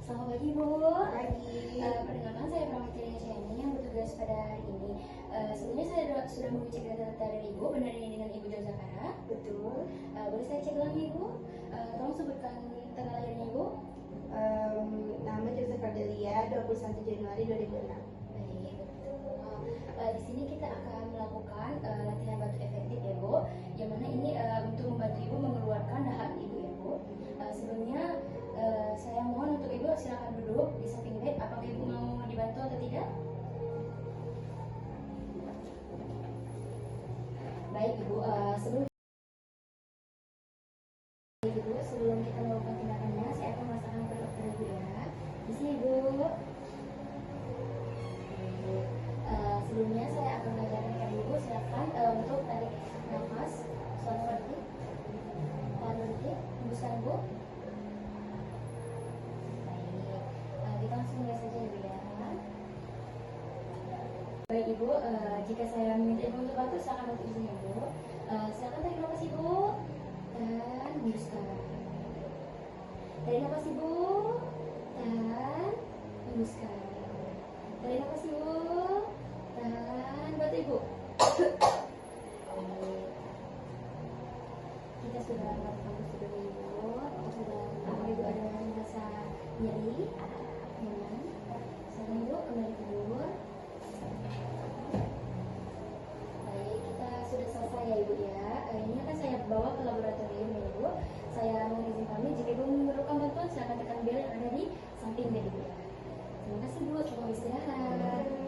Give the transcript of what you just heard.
Selamat pagi, Bu. Pagi. Perkenalkan, saya Pramatya Chayani yang bertugas pada hari ini. Sebelumnya saya sudah mengecek data dari Ibu. Benar ini dengan Ibu Jozakara? Betul. Boleh saya cek lagi, Ibu? Tolong sebutkan tanggal lahirnya, Ibu. Nama Joseph Cordelia, 21 Januari 2006. Baik, betul. Di sini kita akan melakukan latihan batu efektif ya, Bu. Yang mana ini untuk membantu Ibu mengeluarkan dahak Ibu ya, Bu. Sebelumnya saya mohon untuk Ibu silakan duduk di samping bed. Apakah Ibu mau dibantu atau tidak? Baik, Ibu. Sebelum kita melakukan tindakannya, saya akan merasakan ke dokter Ibu ya. Di sini, Ibu. Sebelumnya saya akan mengajarkan kepada Ibu, silakan untuk tarik nafas suatu detik, tahan detik, hembuskan, Bu. Baik, kita langsung mulai saja Ibu ya. Baik Ibu, jika saya meminta Ibu untuk bantu, silakan bantu izin Ibu. Silakan tarik nafas Ibu dan hembuskan. Tarik nafas Ibu dan hembuskan. Tarik nafas Ibu. Tahan, bantu Ibu. Kita sudah melakukan prosedur Ibu. Apakah Ibu ada rasa nyeri? Nyaman? Sekarang Ibu kembali tidur. Baik, kita sudah selesai ya Ibu ya. Ini akan saya bawa ke laboratorium ya Ibu. Saya mohon izin pamit. Jika Ibu memerlukan bantuan, silakan tekan bel yang ada di samping bed Ibu ya. Terima kasih Bu, selamat istirahat.